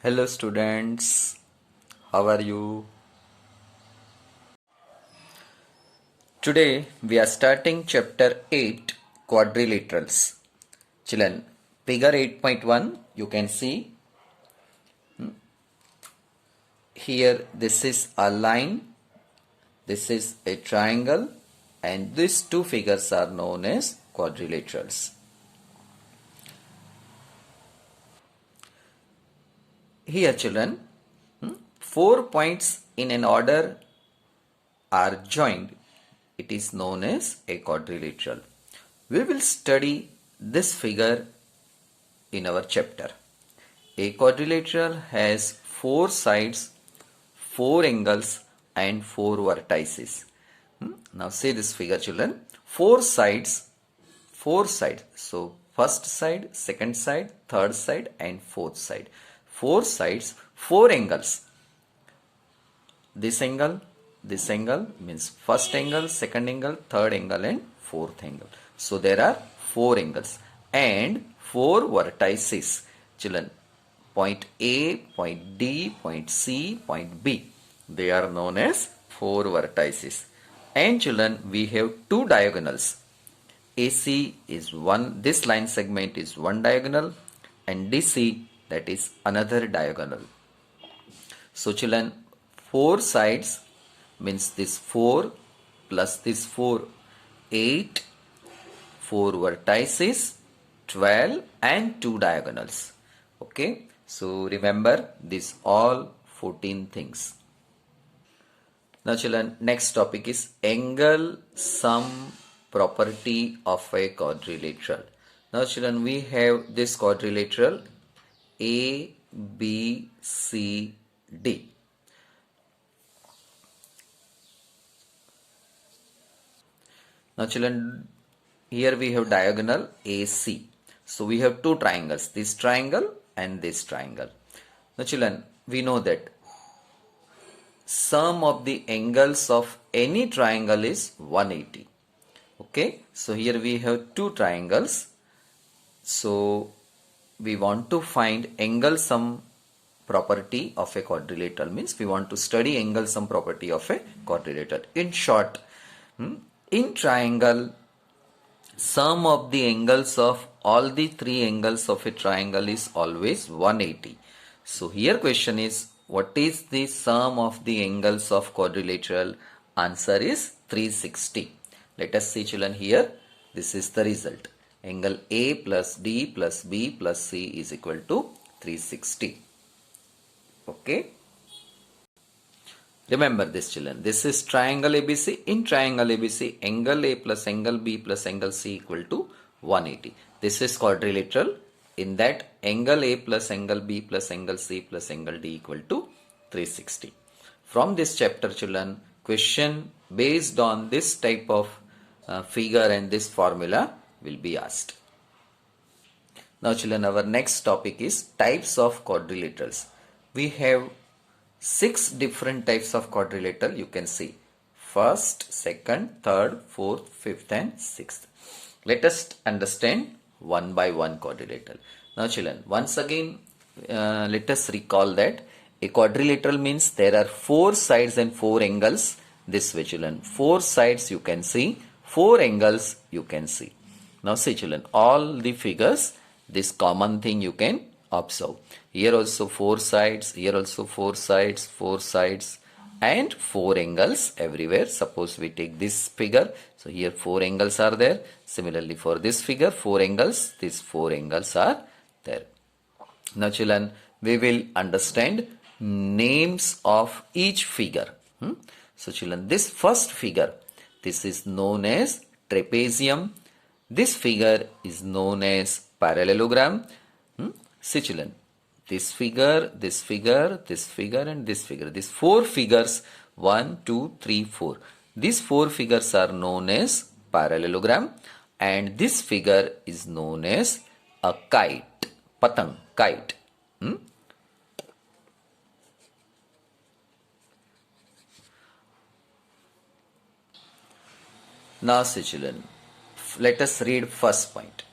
Hello students, how are you? Today we are starting chapter 8 quadrilaterals. Children, figure 8.1 you can see here this is a line, this is a triangle and these two figures are known as quadrilaterals. Here children, 4 points in an order are joined. It is known as a quadrilateral. We will study this figure in our chapter. A quadrilateral has 4 sides, 4 angles and 4 vertices. Now see this figure children. 4 sides, 4 sides. So first side, second side, third side and fourth side. 4 sides, 4 angles. This angle means first angle, second angle, third angle and fourth angle. So there are 4 angles and 4 vertices. Children, point A, point D, point C, point B. They are known as 4 vertices. And children, we have 2 diagonals. AC is one, this line segment is one diagonal and DC, that is another diagonal. So children, 4 sides means this 4 plus this 4, 8, 4 vertices, 12 and 2 diagonals. Okay, so remember this all 14 things. Now children, next topic is angle sum property of a quadrilateral. Now children, we have this quadrilateral A, B, C, D. Now children, here we have diagonal AC. So we have 2 triangles, this triangle and this triangle. Now children, we know that sum of the angles of any triangle is 180. Okay, so here we have 2 triangles. So we want to find angle sum property of a quadrilateral, means we want to study angle sum property of a quadrilateral. In short, in triangle, sum of the angles of all the 3 angles of a triangle is always 180. So here question is, what is the sum of the angles of quadrilateral? Answer is 360. Let us see children here. This is the result. Angle A plus D plus B plus C is equal to 360. Okay. Remember this children. This is triangle ABC. In triangle ABC, angle A plus angle B plus angle C equal to 180. This is quadrilateral. In that, angle A plus angle B plus angle C plus angle D equal to 360. From this chapter children, question based on this type of figure and this formula will be asked. Now children, our next topic is types of quadrilaterals. We have 6 different types of quadrilateral. You can see first, second, third, fourth, fifth and sixth. Let us understand one by one quadrilateral. Now children, once again let us recall that a quadrilateral means there are 4 sides and 4 angles. This way children, 4 sides you can see, 4 angles you can see. Now see children, all the figures, this common thing you can observe. Here also 4 sides, here also 4 sides, 4 sides and 4 angles everywhere. Suppose we take this figure. So here 4 angles are there. Similarly for this figure, 4 angles, these 4 angles are there. Now children, we will understand names of each figure. So children, this first figure, this is known as trapezium. This figure is known as parallelogram. See children, this figure, this figure, this figure and this figure. These 4 figures, 1, 2, 3, 4. These 4 figures are known as parallelogram and this figure is known as a kite, patang, kite. Now see children, let us read first point.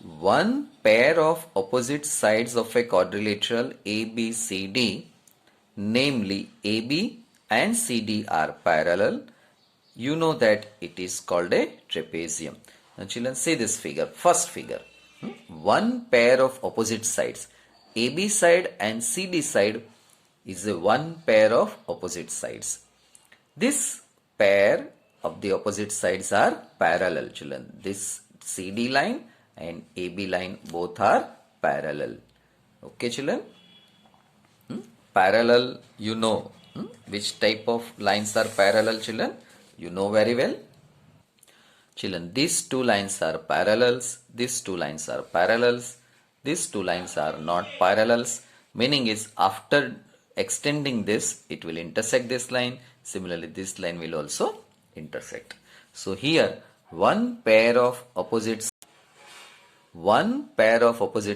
one pair of opposite sides of a quadrilateral ABCD, namely AB and CD are parallel, you know that it is called a trapezium. Now children, see this figure, first figure. One pair of opposite sides, AB side and CD side is a one pair of opposite sides. This pair of the opposite sides are parallel, children. This CD line and AB line both are parallel. Okay, children? Parallel, you know which type of lines are parallel, children? You know very well. Children, these two lines are parallels, these two lines are parallels, these two lines are not parallels. Meaning is after extending this, it will intersect this line. Similarly, this line will also intersect. So here, one pair of opposite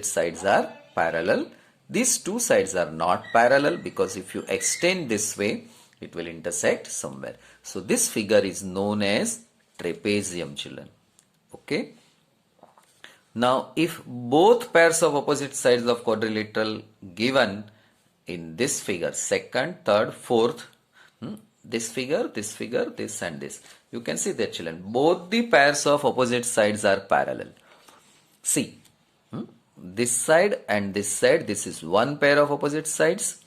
sides are parallel. These two sides are not parallel because if you extend this way, it will intersect somewhere. So this figure is known as trapezium, children. Okay. Now, if both pairs of opposite sides of quadrilateral given in this figure, second, third, fourth, this figure, this and this, you can see that, children, both the pairs of opposite sides are parallel. See, this side and this side, this is one pair of opposite sides,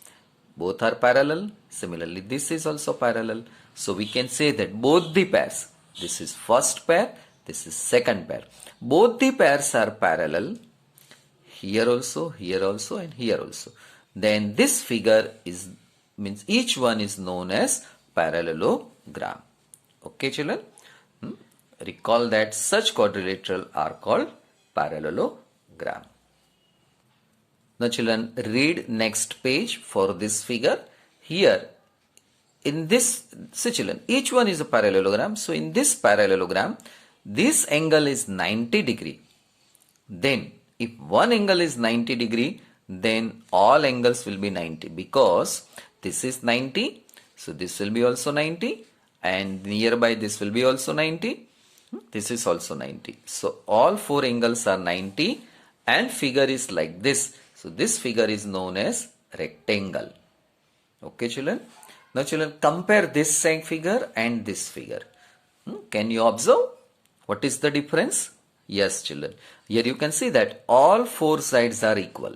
both are parallel. Similarly, this is also parallel. So we can say that both the pairs, this is first pair, this is second pair, both the pairs are parallel, here also, and here also. Then this figure means each one is known as parallelogram. Okay, children? Recall that such quadrilateral are called parallelogram. Now children, read next page for this figure. Here in this, see children, each one is a parallelogram. So in this parallelogram, this angle is 90 degree. Then if one angle is 90 degree, then all angles will be 90 because this is 90. So this will be also 90 and nearby this will be also 90. This is also 90. So all four angles are 90 and figure is like this. So this figure is known as rectangle. Okay, children? Now, children, compare this same figure and this figure. Can you observe? What is the difference? Yes, children. Here you can see that all four sides are equal.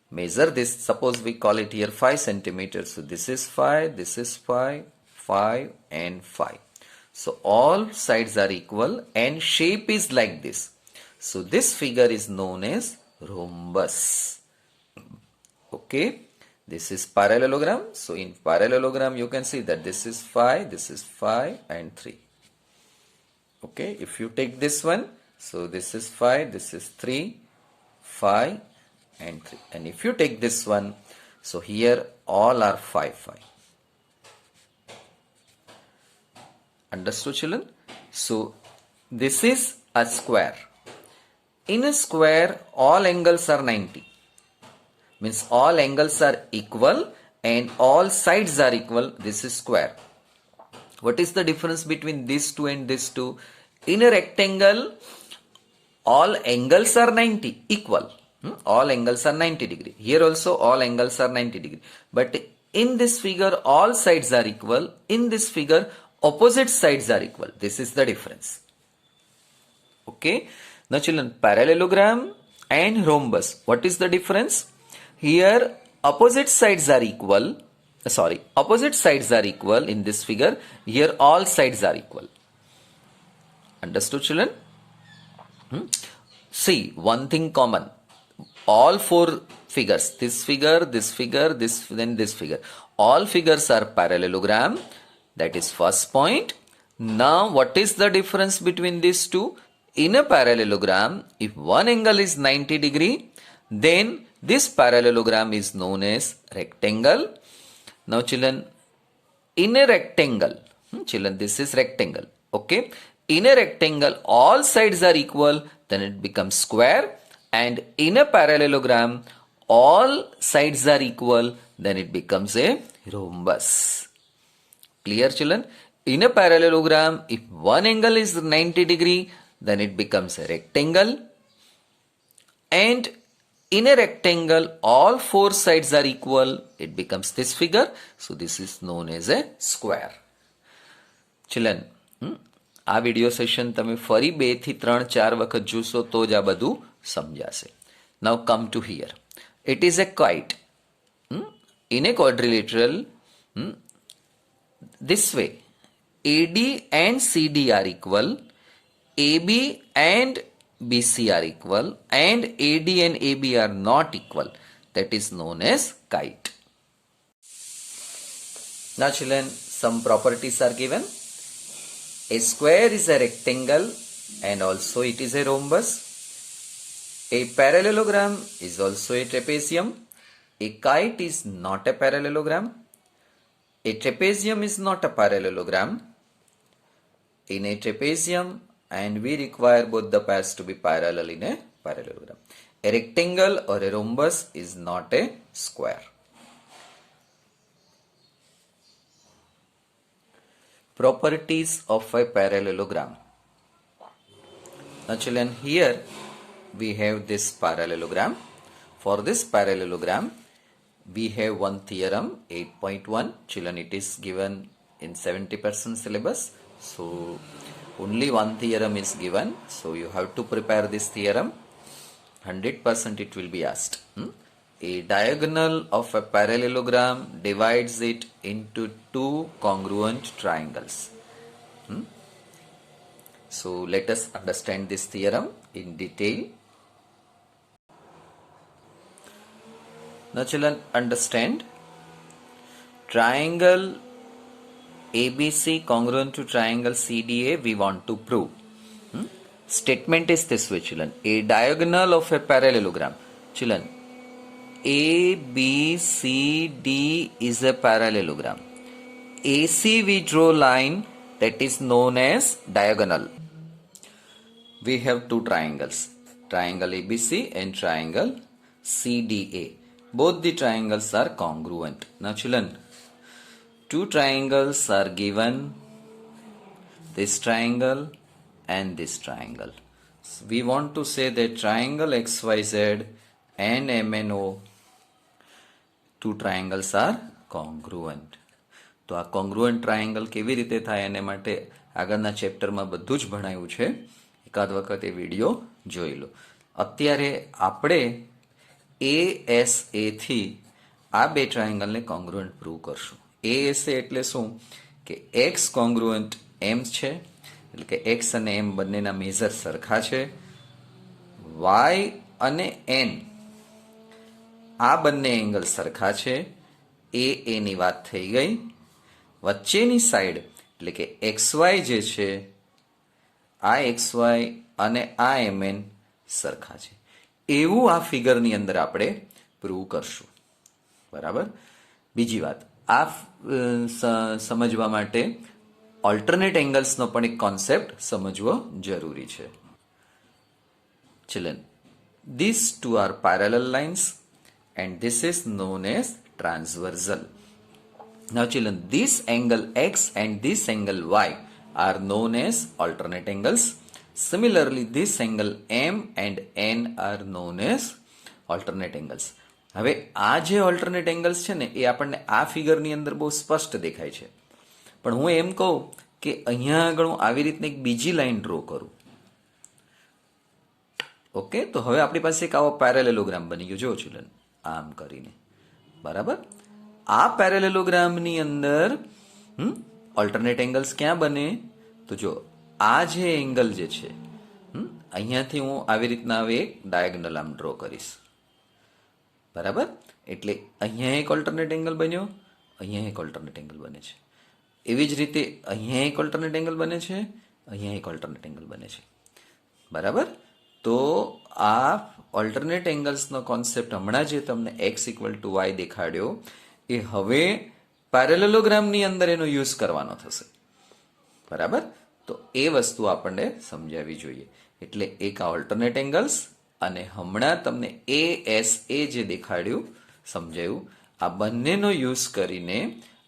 Measure this. Suppose we call it here 5 centimeters. So this is 5, this is 5, 5 and 5. So all sides are equal and shape is like this. So this figure is known as rhombus. Okay, this is parallelogram. So in parallelogram you can see that this is 5 and 3. Okay, if you take this one, so this is 5, this is 3, 5 and 3. And if you take this one, so here all are 5, 5. Understood, children? So this is a square. In a square, all angles are 90. Means all angles are equal and all sides are equal. This is square. What is the difference between this two and this two? In a rectangle, all angles are 90, equal. All angles are 90 degree. Here also all angles are 90 degree. But in this figure, all sides are equal. In this figure, opposite sides are equal. This is the difference. Okay. Now children, parallelogram and rhombus. What is the difference? Here opposite sides are equal. Opposite sides are equal in this figure. Here all sides are equal. Understood, children? See, one thing common. All four figures, this figure, this figure, then this figure. All figures are parallelogram. That is first point. Now, what is the difference between these two? In a parallelogram, if one angle is 90 degree, then this parallelogram is known as rectangle. Now, children, in a rectangle, children, this is rectangle. Okay. In a rectangle, all sides are equal, then it becomes square. And in a parallelogram, all sides are equal, then it becomes a rhombus. Clear, children? In a parallelogram, if one angle is 90 degree, then it becomes a rectangle, and in a rectangle all four sides are equal, it becomes this figure, so this is known as a square. ચિલન આ video session તમે ફરી 2 થી 3 4 વખત જોશો તો જ આ બધું સમજાશે. Now come to here. It is a kite. In a quadrilateral, this way, AD and CD are equal, AB and BC are equal, and AD and AB are not equal. That is known as kite. Now children, some properties are given. A square is a rectangle and also it is a rhombus. A parallelogram is also a trapezium. A kite is not a parallelogram. A trapezium is not a parallelogram. In a trapezium, and we require both the pairs to be parallel in a parallelogram. A rectangle or a rhombus is not a square. Properties of a parallelogram. Now children, here we have this parallelogram. For this parallelogram, we have one theorem, 8.1. Children, it is given in 70% syllabus. So only one theorem is given. So you have to prepare this theorem. 100% it will be asked. A diagonal of a parallelogram divides it into two congruent triangles. So let us understand this theorem in detail. Now children, understand. Triangle ABC congruent to triangle CDA we want to prove. Statement is this way children. A diagonal of a parallelogram. Children, ABCD is a parallelogram. AC we draw line, that is known as diagonal. We have two triangles, triangle ABC and triangle CDA. Both the triangles are congruent. Now children, two triangles are given, this triangle and this triangle. So we want to say that triangle XYZ and MNO, two triangles are congruent. તો આ કોંગ્રુઅન્ટ triangle કેવી રીતે થાય એના માટે આગળના ચેપ્ટરમાં બધું જ ભણાયું છે. એકાદ વખત એ વિડીયો જોઈ લો. અત્યારે આપણે ASA થી આ બે ટ્રાયેંગલને કોંગ્રુઅન્ટ પ્રૂવ કરશું. ASA એટલે શું કે X કોંગ્રુઅન્ટ M છે, એટલે કે X અને M બંનેના મેઝર સરખા છે. Y અને N આ બંને એંગલ સરખા છે. એ ની વાત થઈ ગઈ. વચ્ચેની સાઈડ એટલે કે XY જે છે, આ XY અને આ MN સરખા છે. એવું આ ફિગરની અંદર આપણે પ્રૂવ કરશું. બરાબર. બીજી વાત, આ સમજવા માટે ઓલ્ટરનેટ એંગલ્સનો પણ એક કોન્સેપ્ટ સમજવો જરૂરી છે. Children, these two are parallel lines and this is known as transversal. Now children, this angle X and this angle Y are known as alternate angles. Similarly, this angle M and N are known as alternate angles. હવે આ જે alternate angles છે ને એ આપણને આ ફિગરની અંદર બહુ સ્પષ્ટ દેખાય છે. પણ હું એમ કહું કે અહીંયા આગળ હું આવી રીતની એક બીજી લાઈન ડ્રો કરું. ઓકે, તો હવે આપણી પાસે એક આવો પેરેલેલોગ્રામ બની ગયો. જો ચિલ્ડ્રન, આમ કરીને. બરાબર. આ પેરેલેલોગ્રામની અંદર ઓલ્ટરનેટ એંગલ્સ ક્યાં બને? તો જો આ જે એંગલ જે છે, અહીંયાથી હું આવી રીતના હવે એક ડાયગનલ આમ ડ્રો કરીશ. બરાબર. એટલે અહીંયા એક ઓલ્ટરનેટ એંગલ બન્યો, અહીંયા એક ઓલ્ટરનેટ એંગલ બને છે. એવી જ રીતે અહીંયા એક ઓલ્ટરનેટ એંગલ બને છે, અહીંયા એક ઓલ્ટરનેટ એંગલ બને છે. બરાબર. તો આ ઓલ્ટરનેટ એંગલ્સનો કોન્સેપ્ટ હમણાં જે તમને x=y દેખાડ્યો એ હવે પેરેલેલોગ્રામની અંદર એનો યુઝ કરવાનો થશે. બરાબર. તો એ વસ્તુ આપણને સમજાવવી જોઈએ. એટલે એક આ ઓલ્ટરનેટ એંગલ્સ અને હમણાં તમને ASA જે દેખાડ્યું, સમજાયું, આ બંનેનો યુઝ કરીને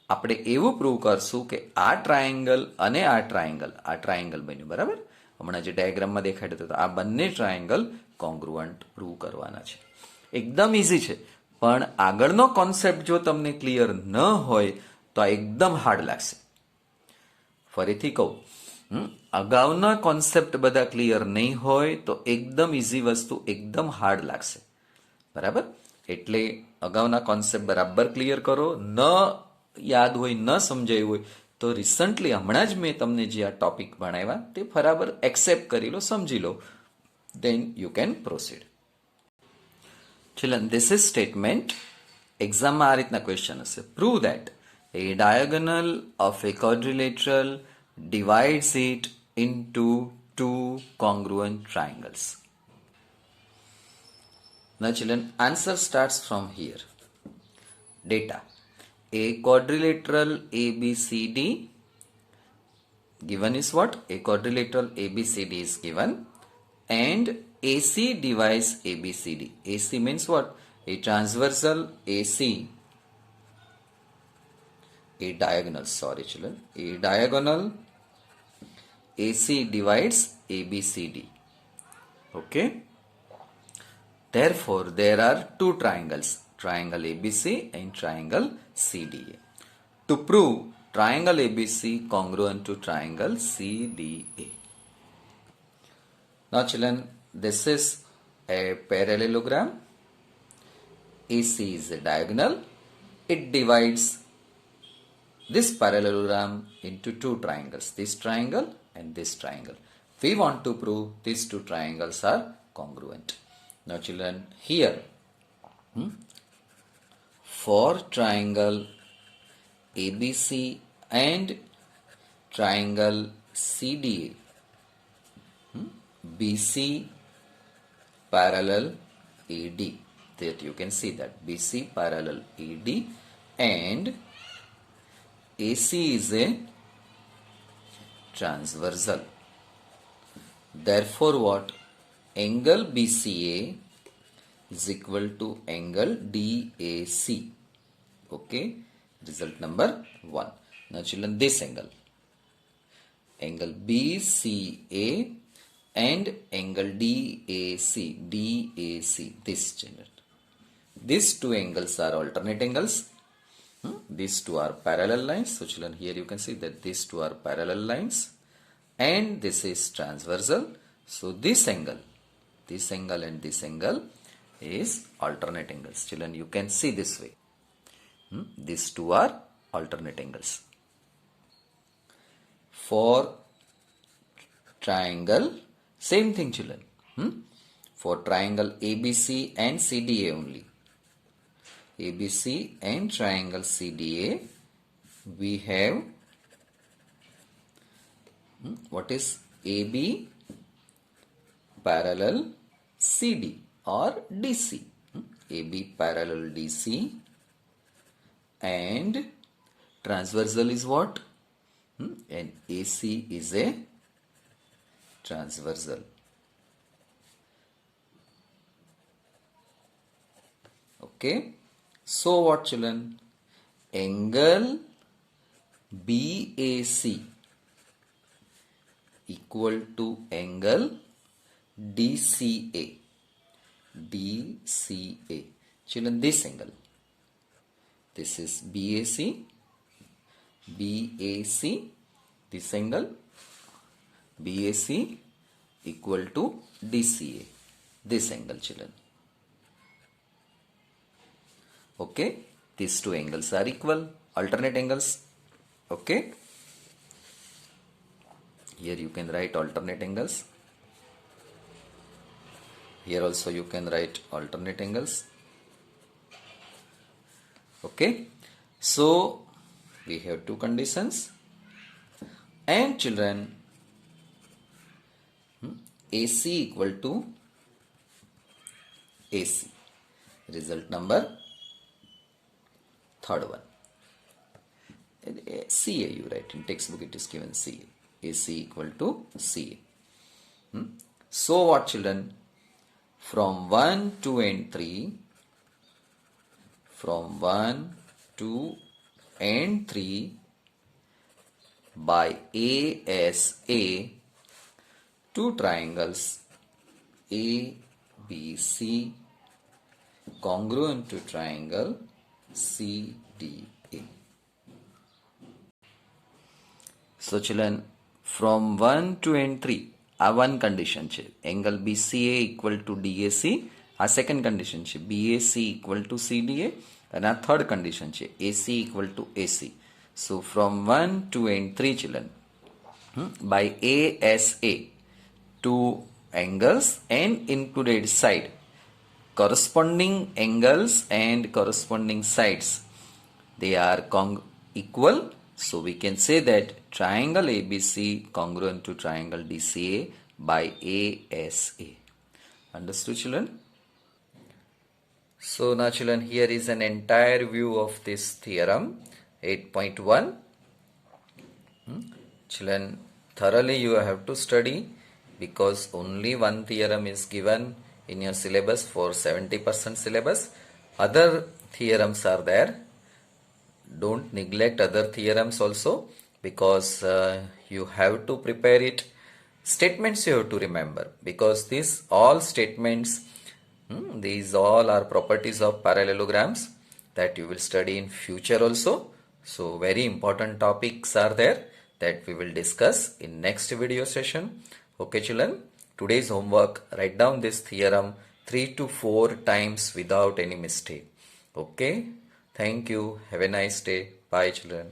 આપણે એવું પ્રૂવ કરશું કે આ ટ્રાયેંગલ અને આ ટ્રાયેંગલ બન્યું. બરાબર. હમણાં જે ડાયાગ્રામમાં દેખાડ્યું હતું આ બંને ટ્રાયેંગલ કોંગ્રુઅન્ટ પ્રૂવ કરવાના છે. એકદમ ઇઝી છે, પણ આગળનો કોન્સેપ્ટ જો તમને ક્લિયર ન હોય તો આ એકદમ હાર્ડ લાગશે. ફરીથી કહું, અગાઉના કોન્સેપ્ટ બધા ક્લિયર નહીં હોય તો એકદમ ઇઝી વસ્તુ એકદમ હાર્ડ લાગશે. બરાબર? એટલે અગાઉના કોન્સેપ્ટ બરાબર ક્લિયર કરો. ન યાદ હોય, ન સમજાયું હોય તો રિસન્ટલી હમણાં જ મેં તમને જે આ ટોપિક ભણાવ્યા તે બરાબર એક્સેપ્ટ કરી લો, સમજી લો. then you can proceed. Children, this is statement. એક્ઝામમાં આ રીતના ક્વેશ્ચન હશે. Prove that a diagonal of a quadrilateral divides it into two congruent triangles. Now children, answer starts from here. Data. A quadrilateral ABCD given is what? A quadrilateral ABCD is given and AC divides ABCD. AC means what? A transversal AC, a diagonal, sorry children, a diagonal AC divides ABCD. Okay? Therefore, there are two triangles, triangle ABC and triangle CDA. To prove triangle ABC congruent to triangle CDA. Now children, this is a parallelogram. AC is a diagonal. It divides this parallelogram into two triangles, this triangle and this triangle. We want to prove these two triangles are congruent. Now children, here for triangle ABC and triangle CDA, BC parallel AD, that you can see that BC parallel AD and AC is a transversal. Therefore what? Angle BCA is equal to angle DAC. Okay, result number 1. Now children, this angle BCA and angle DAC, this children. These two angles are alternate angles. These two are parallel lines. So children, here you can see that these two are parallel lines and this is transversal. So this angle and this angle is alternate angles. Children, you can see this way. These two are alternate angles. For triangle, same thing children. For triangle ABC and CDA only. ABC and triangle CDA, we have what is AB parallel CD or DC. AB parallel DC and transversal is what? And AC is a transversal. Okay. So what children? Angle BAC equal to angle DCA. Children, this angle. This is BAC. This angle BAC equal to DCA. This angle children. Okay, these two angles are equal, alternate angles. Okay, here you can write alternate angles. Here also you can write alternate angles. Okay, so we have two conditions and children, AC equal to AC. Result number third one. CA you write, in textbook it is given CA. AC equal to CA. So what children? From 1, 2 and 3, from 1, 2 and 3 by ASA two triangles ABC congruent to triangle CDA. So children, from 1, 2 and 3 આ one condition છે. Angle BCA equal to DAC આ second condition છે. BAC equal to CDA and આ third condition છે. AC equal to AC. So from 1, 2 and 3 children, by ASA, two angles and included side, corresponding angles and corresponding sides, they are equal. So we can say that triangle ABC congruent to triangle DCA by ASA. Understood children? So now children, here is an entire view of this theorem 8.1. Children, thoroughly you have to study because only one theorem is given in your syllabus for 70% syllabus. Other theorems are there. Don't neglect other theorems also because you have to prepare it. Statements you have to remember because these all statements, these all are properties of parallelograms that you will study in future also. So very important topics are there that we will discuss in next video session. Okay children, today's homework, write down this theorem 3 to 4 times without any mistake. Okay. Thank you. Have a nice day. Bye children.